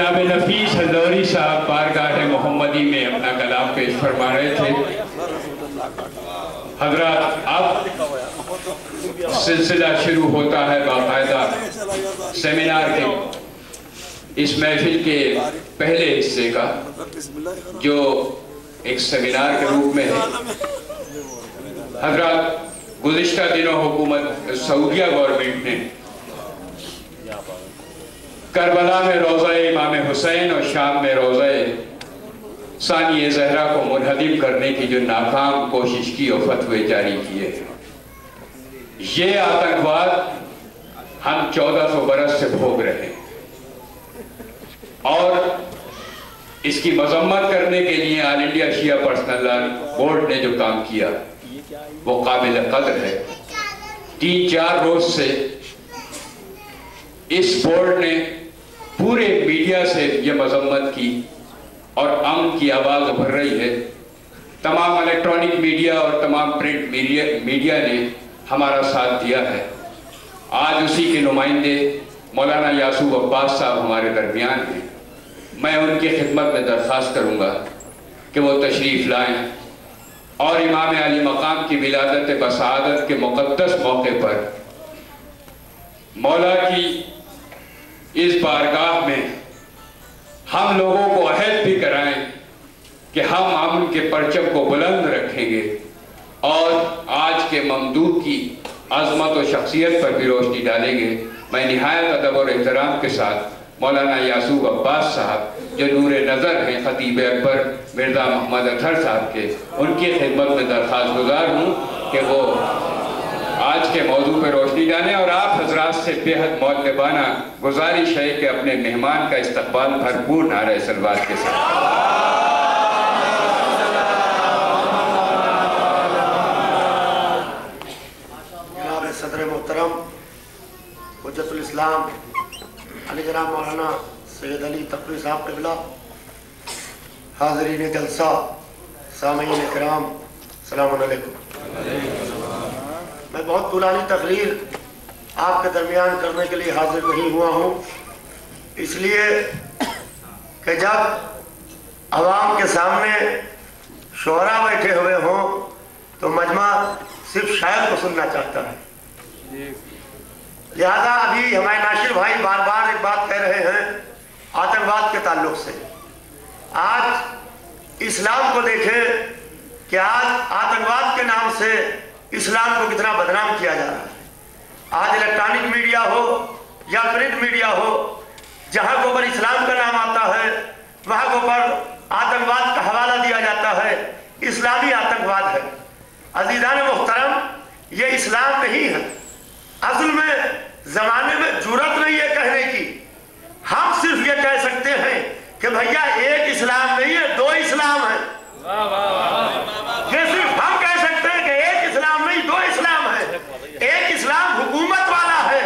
जनाब नफीस हल्दौरी साहब बारगाह मोहम्मदी में अपना कलाम पेश फरमा रहे थे। हजरत अब सिलसिला शुरू होता है बाकायदा सेमिनार के इस महफिल के पहले हिस्से का, जो एक सेमिनार के रूप में है। हजरत गुज़िश्ता दिनों हुकूमत सऊदिया गवर्नमेंट ने करबला में रोज़ा इमाम हुसैन और शाम में रोज़ा सानी ज़हरा को मुनहदिम करने की जो नाकाम कोशिश की और फतवे जारी किए, ये आतंकवाद हम 1400 बरस से भोग रहे हैं और इसकी मजम्मत करने के लिए ऑल इंडिया शिया पर्सनल लॉ बोर्ड ने जो काम किया वो काबिल कदर है। 3-4 रोज से इस बोर्ड ने पूरे मीडिया से ये मजम्मत की और अमन की आवाज़ उभर रही है। तमाम इलेक्ट्रॉनिक मीडिया और तमाम प्रिंट मीडिया ने हमारा साथ दिया है। आज उसी के नुमाइंदे मौलाना यासूब अब्बास साहब हमारे दरमियान हैं। मैं उनकी खिदमत में दरख्वास्त करूँगा कि वो तशरीफ़ लाएँ और इमाम अली मकाम की विलादत बसादत के मुक़द्दस मौके पर मौला की इस बारगाह में हम लोगों को अहद भी कराएं कि हम अमन के परचम को बुलंद रखेंगे और आज के ममदूद की अज़मत और शख्सियत पर भी रोशनी डालेंगे। मैं निहायत अदब और एहतराम के साथ मौलाना यासूब अब्बास साहब जो नूर नज़र हैं खतीब अकबर मिर्ज़ा मोहम्मद अतहर साहब के, उनकी खिदमत में दरख्वास्त गुजार हूँ कि वो आज के मौजू पर रोशनी डालें और आप हजरात से बेहद मौतबाना गुजारिश है कि अपने मेहमान का इस्तकबाल भरपूर नारे सलवात के साथ। जनाब सदर मोहतरम हुज्जतुल इस्लाम अली जनाब मौलाना सैयद अली तक़वी साहब क़िबला, हाज़रीन जलसा, सामीन इकराम, अस्सलामु अलैकुम। मैं बहुत पुरानी तकरीर आपके दरमियान करने के लिए हाजिर नहीं हुआ हूँ, इसलिए कि जब आवाम के सामने शोहरा बैठे हुए हों तो मजमा सिर्फ शायर को सुनना चाहता है। लिहाजा अभी हमारे नासिर भाई बार बार एक बात कह रहे हैं आतंकवाद के ताल्लुक से। आज इस्लाम को देखें कि आज आतंकवाद के नाम से इस्लाम को कितना बदनाम किया जा रहा है। आज इलेक्ट्रॉनिक मीडिया हो या प्रिंट मीडिया हो, जहाँ के ऊपर इस्लाम का नाम आता है वहाँ के ऊपर आतंकवाद का हवाला दिया जाता है। इस्लामी आतंकवाद है। अज़ीज़ान मोहतरम, ये इस्लाम नहीं है। असल में ज़माने में जुर्रत नहीं है कहने की। हम सिर्फ ये कह सकते हैं कि भैया एक इस्लाम नहीं है, 2 इस्लाम है। ये सिर्फ हम कह सकते हैं कि एक इस्लाम नहीं, 2 इस्लाम है। एक इस्लाम हुकूमत वाला है,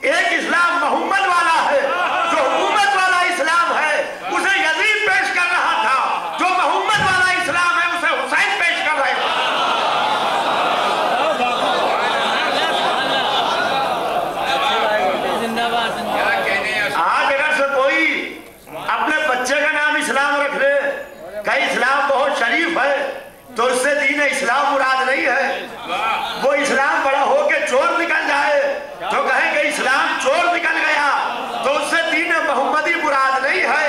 एक इस्लाम मोहम्मद वाला है। जो हुकूमत वाला इस्लाम है उसे यजीद पेश कर रहा था, जो मोहम्मद वाला इस्लाम है उसे हुसैन पेश कर रहे थे। आज अगर से कोई अपने बच्चे का नाम इस्लाम रख ले, कहीं इस्लाम बहुत शरीफ है, तो उससे दीन इस्लाम मुराद नहीं है। वो इस्लाम बड़ा हो के चोर निकल जाए तो कहे कि इस्लाम चोर निकल गया, तो उससे दीन मोहम्मदी मुराद नहीं है।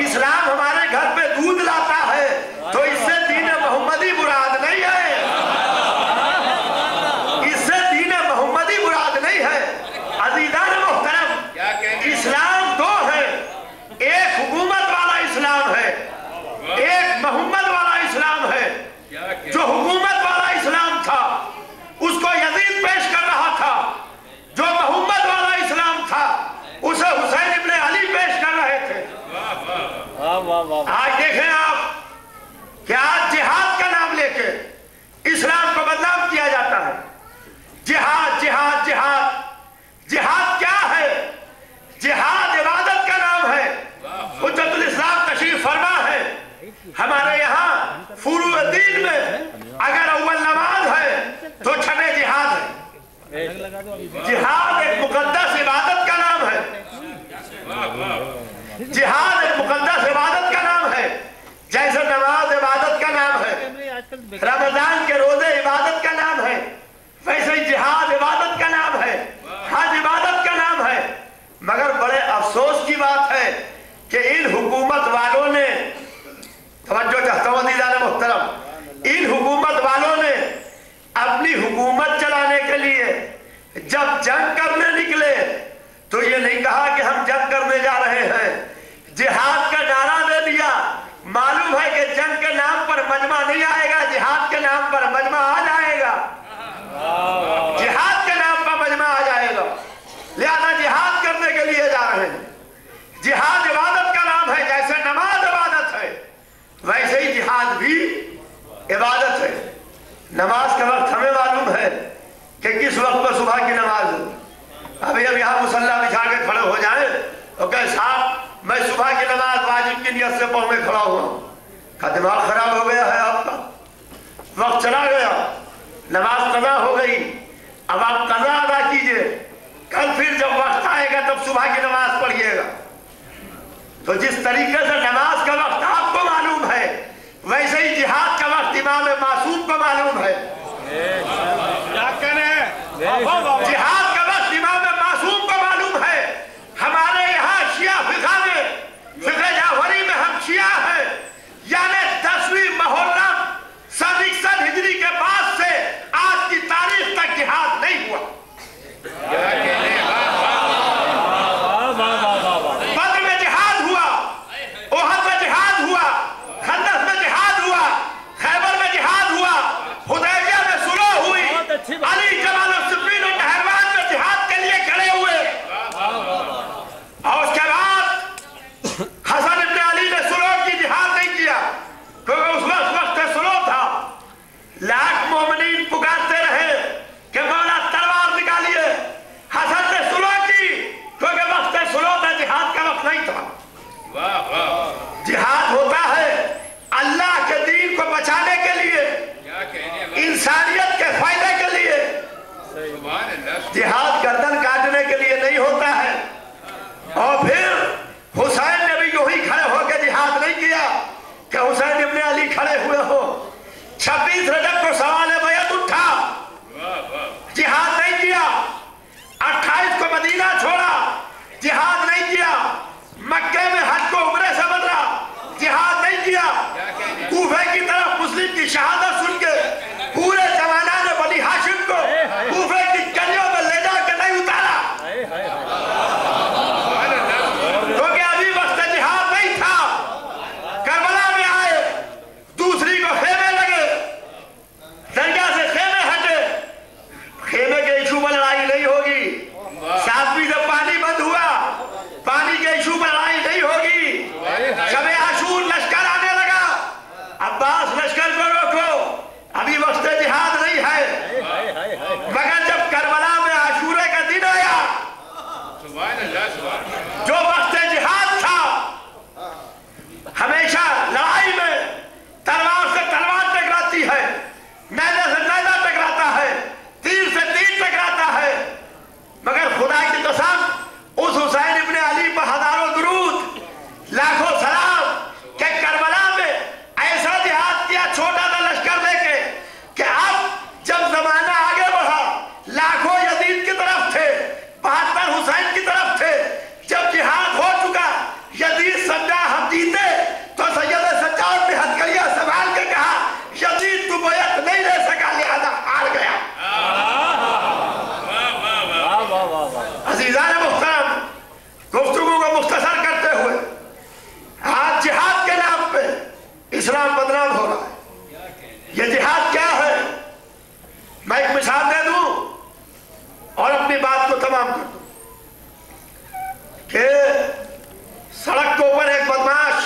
इस्लाम हमारे घर पे दूध लाता है तो इससे दीन मोहम्मदी मुराद नहीं है। इससे दीन मोहम्मदी मुराद नहीं है। अज़ीज़ान मोहतरम, इस्लाम 2 है। एक हुकूमत वाला इस्लाम है, एक मोहम्मद वाला इस्लाम है। जो हुकूमत वाला इस्लाम था उसको यजीद पेश कर रहा था, जो मोहम्मद वाला इस्लाम था उसे हुसैन इब्ने अली पेश कर रहे थे। आज देखें आप कि आज जिहाद का नाम लेके इस्लाम को बदनाम किया जाता है। जिहाद जिहाद जिहाद जिहाद क्या है? जिहाद इबादत का नाम है। हुज्जतुल इस्लाम तशरीफ फरमा है। हमारे यहाँ फुरूउद्दीन में अगर अव्वल नमाज है तो छठे जिहाद है। जिहाद एक मुकद्दस इबादत का नाम है। जिहाद एक मुकद्दस इबादत का नाम है, जैसे नमाज इबादत का नाम है, रमजान के रोजे इबादत का नाम है, वैसे ही जिहाद इबादत का नाम है, हज इबादत का नाम है। मगर बड़े अफसोस की बात है कि इन हुकूमत वालों ने, तवज्जो चाहता हूं दीदार मोहतरम, इन हुकूमत वालों ने अपनी हुकूमत चलाने के लिए जब जंग करने निकले तो ये नहीं कहा कि हम जंग करने जा रहे हैं, जिहाद का नारा दे दिया। मालूम है कि जंग के नाम पर मजमा नहीं आएगा, जिहाद के नाम पर मजमा आ जाएगा, जिहाद के नाम पर मजमा आ जाएगा, लिहाजा जिहाद करने के लिए जा रहे हैं। जिहाद इबादत का नाम है, जैसे नमाज इबादत है वैसे ही जिहाद भी इबादत है। नमाज का वक्त हमें मालूम है कि किस वक्त पर सुबह की नमाज हो। अभी अब यहाँ मुसल्ला बिछा के खड़े हो जाए तो कहे साहब मैं सुबह की नमाज वाजिब की नियत से पढ़ने खड़ा हुआ, का दिमाग खराब हो गया है आपका, वक्त चला गया, नमाज कज़ा हो गई, अब आप कज़ा अदा कीजिए, कल फिर जब वक्त आएगा तब सुबह की नमाज पढ़िएगा। तो जिस तरीके से नमाज का वक्त आपको मालूम है वैसे ही जिहाद का वक्त इमाम मासूम को मालूम है। जिहाद का वक्त इमाम मासूम को मालूम है। हमारे यहाँ शिया फिक़ा में, फिक़े जाफरी में हम शिया हैं, यानी 10वीं मुहर्रम सन 61 हिजरी के बाद से आज की तारीख तक जिहाद नहीं हुआ। बद्र में जिहाद हुआ, ओहद में जिहाद हुआ, खंदक में जिहाद हुआ, खैबर में जिहाद हुआ, हुदैबिया में सुलह हुई, अली जमाल सिफ़ीन और नहरवान में जिहाद के लिए खड़े हुए, और उसके बाद हसन इब्न अली ने सुलह की, जिहाद नहीं किया क्योंकि उस वक्त सुलह था। लाख मोमिनीन पुकारते रहे कि मौला तलवार निकालिए, हसन ने सुलह की क्योंकि वक्त सुलह था, जिहाद का वक्त नहीं था। जिहाद होता है अल्लाह के दीन को बचाने के लिए, इंसानियत के फायदे के लिए। जिहाद गर्दन काटने के लिए नहीं होता है। और फिर हुसैन ने भी यूं ही खड़े होकर जिहाद नहीं किया कि हुसैन इब्न अली खड़े हुए हो। 26 रजब को सवाल बैत उठा, जिहाद नहीं किया। 28 को मदीना छोड़ा, जिहाद नहीं किया। मक्के में हज को उम्रे से बदला, जिहाद नहीं किया। कूफे की तरफ मुस्लिम की शहादत सुन के पूरे जमाना ने बनी हाशिम को कूफे की गलियों में ले जाकर नहीं उतारा, क्योंकि अभी वक्त जिहाद नहीं था। करबला में आए, दूसरी को खेमे लगे, दरगाह से खेमे हटे, खेमे के इशू पर लड़ाई नहीं होगी। 7वीं जब पानी बंद हुआ, पानी के इशू पर लड़ाई नहीं होगी। शबे आशूर लश्कर आने लगा, अब्बास लश्कर को रोको, अभी वक्त जिहाद नहीं है। मगर जब करबला में आशूरे का दिन आया, जो वक्त जिहाद था, हमेशा लड़ाई में तलवार से तलवार टकराती है, नैज़े से नैज़ा टकराता है, तीर से तीर टकराता है। मगर खुदा की कसम उस हुसैन इब्न अली पर हजारों दुरूद, लाखों सलाम के करबला में ऐसा जिहाद किया छोटा सा लश्कर लेके कि अब जब जमाना आगे बढ़ा, लाखों यजीद की तरफ थे, 72 हुसैन की तरफ थे। जब जिहाद हो चुका, यजीद समझा हम जीते, तो सैयद सज्जाद ने हथकड़ियां संभाल के कहा यजीद तू बैत नहीं ले सका, लिहाजा हार गया। अज़ीज़ान मुहतरम, गुफ्तगू को मुख्तसर करते हुए, आज जिहाद के नाम पे इस्लाम बदनाम हो रहा है। ये जिहाद क्या है? मैं एक मिसाल दे दूं और अपनी बात को तमाम कर दूं कि सड़क के ऊपर एक बदमाश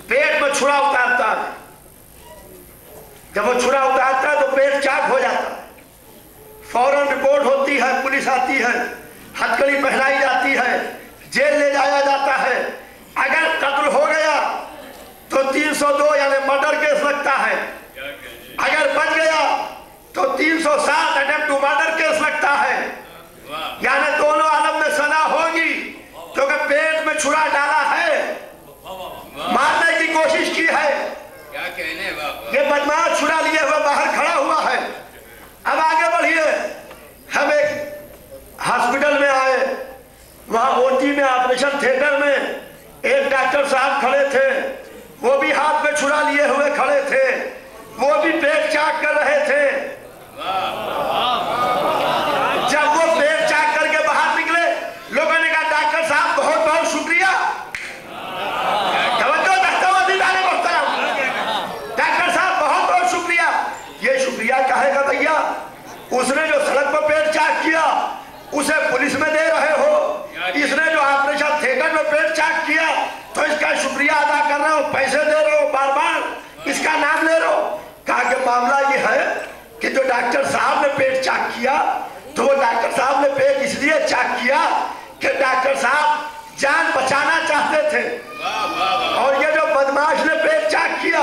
पेट में छुरा उतारता है। जब वो छुरा उतारता है तो पेट चाक हो जाता है। फौरन रिपोर्ट होती है, पुलिस आती है, हथकड़ी पहनाई जाती है, जेल ले जाया जाता है। अगर कत्ल हो गया तो 302 यानी मर्डर केस लगता है। अगर बच गया तो 307 अटेम्प्ट टू मर्डर केस लगता है। यानी दोनों आलम में सजा होगी, क्योंकि पेट में बदमाश छुरा लिए हुए बाहर खड़ा हुआ है। अब आगे बढ़िए, हम एक हॉस्पिटल में आए, वहां ओटी में ऑपरेशन थिएटर में एक डॉक्टर साहब खड़े थे, वो भी हाथ में छुरा लिए हुए खड़े थे, वो भी पेट चाक कर रहे थे। जब वो पेट चाक करके बाहर निकले, लोगों ने कहा डॉक्टर साहब बहुत बहुत शुक्रिया। डॉक्टर साहब बहुत बहुत शुक्रिया। ये शुक्रिया कहेगा भैया, उसने जो सड़क पर पेट चाक किया उसे पुलिस में दे रहे हो, इसने जो ऑपरेशन थिएटर में पेट चाक किया तो इसका शुक्रिया अदा कर रहे हो, पैसे दे रहे हो, बार बार इसका नाम ले रहे हो। कहा कि मामला ये है कि जो डॉक्टर साहब ने पेट चाक किया तो वो डॉक्टर साहब ने पेट इसलिए चाक किया कि डॉक्टर साहब जान बचाना चाहते थे, और ये जो बदमाश ने पेट चाक किया,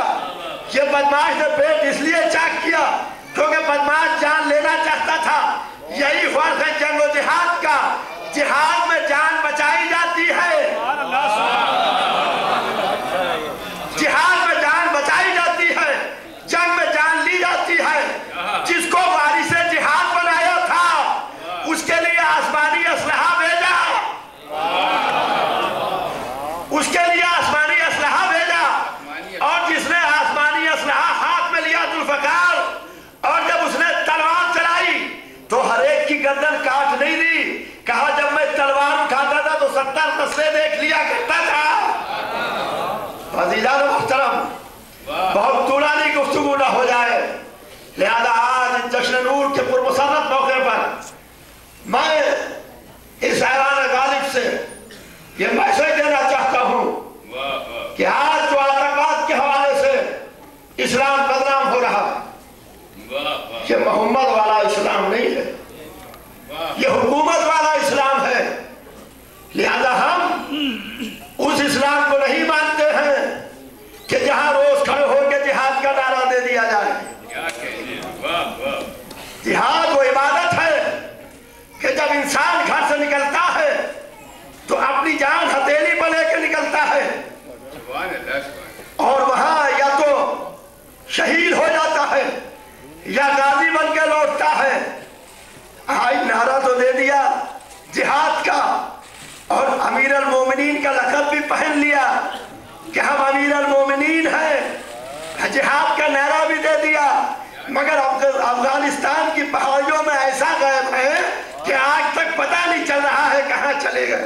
ये बदमाश ने पेट इसलिए चाक किया क्योंकि बदमाश जान लेना चाहता था। यही फर्क है जंग और जिहाद का। जिहाद में जान बचाई जाती है, जिहाद में जान बचाई जाती है, जंग में जान ली जाती है। जिसको वारिस जिहाद बनाया था उसके लिए आसमानी असलहा भेजा, उसके लिए आसमानी असलहा भेजा, और जिसने आसमानी असलहा हाथ में लिया जुल्फकार, और जब उसने तलवार चलाई तो हर एक की गर्दन काट नहीं दी। कहा जब मैं तलवार उठाता था तो 70 नस्लें देख लिया करता था। अज़ीज़ान मुहतरम, बहुत तूलानी गुफ्तगू न हो जाए, लिहाजा आज जश्न नूर के पुरमसरत मौके पर मैं इस ऐलान गालिब से ये मैसेज देना चाहता हूं कि आज जो आतंकवाद के हवाले से इस्लाम बदनाम हो रहा है, ये मोहम्मद वाला इस्लाम नहीं है, ये हुकूमत वाला इस्लाम है। लिहाजा हम उस इस्लाम को नहीं मानते हैं कि जहां रोज खड़े होकर जिहाद का नारा दे दिया जाए। जिहाद वो इबादत है कि जब इंसान घर से निकलता है तो अपनी जान हथेली पर लेकर निकलता है, और वहां या तो शहीद हो जाता है या गाजी बन के लौटता है। आज नारा तो दे दिया जिहाद का, और अमीर अल मोमिनीन का लक़ब भी पहन लिया कि हम अमीर अल मोमिनीन हैं, जिहाद का नारा भी दे दिया, मगर अफगानिस्तान की पहाड़ियों में ऐसा गैब है कि आज तक पता नहीं चल रहा है कहां चले गए।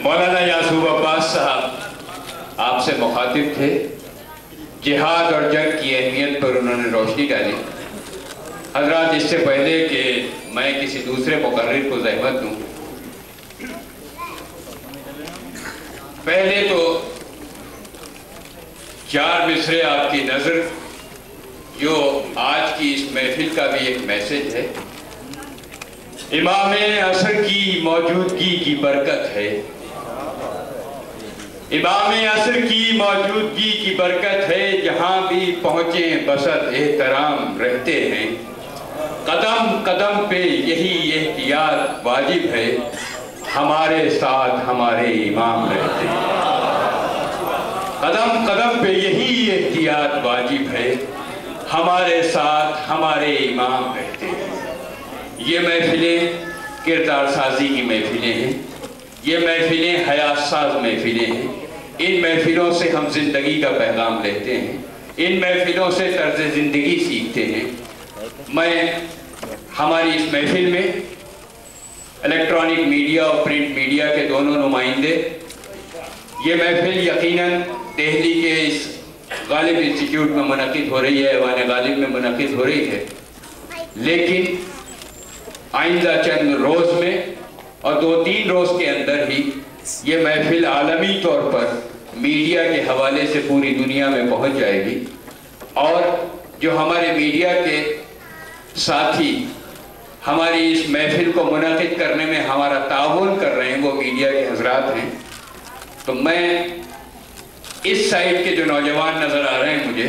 मौलाना यासूब अब्बास साहब आपसे मुखातिब थे, जिहाद और जंग की अहमियत पर उन्होंने रोशनी डाली। हजरात, इससे पहले कि मैं किसी दूसरे मुकर्रिर को ज़हमत दूं, पहले तो 4 मिसरे आपकी नज़र, जो आज की इस महफिल का भी एक मैसेज है। इमाम असर की मौजूदगी की बरकत है, इमाम असर की मौजूदगी की बरकत है, जहां भी पहुंचे बसत एहतराम रहते हैं, कदम कदम पे यही एहतियात वाजिब है, हमारे साथ हमारे इमाम रहते हैं। कदम कदम पे यही एहतियात वाजिब है, हमारे साथ हमारे इमाम रहते हैं। ये महफिलें किरदार साजी की महफिलें हैं, ये महफिलें हयात साज महफिलें हैं। इन महफिलों से हम जिंदगी का पैगाम लेते हैं, इन महफिलों से तर्ज ज़िंदगी सीखते हैं। मैं हमारी इस महफिल में इलेक्ट्रॉनिक मीडिया और प्रिंट मीडिया के दोनों नुमाइंदे, ये महफिल यकीनन दिल्ली के इस गालिब इंस्टीट्यूट में मुनक़िद हो रही है, ऐवान गालिब में मुनक़िद हो रही है, लेकिन आइंदा चंद रोज़ में और 2-3 रोज़ के अंदर ही ये महफिल आलमी तौर पर मीडिया के हवाले से पूरी दुनिया में पहुंच जाएगी। और जो हमारे मीडिया के साथी हमारी इस महफिल को मुनक़िद करने में हमारा ताउन कर रहे हैं, वो मीडिया के हजरात हैं। तो मैं इस साइड के जो नौजवान नज़र आ रहे हैं मुझे,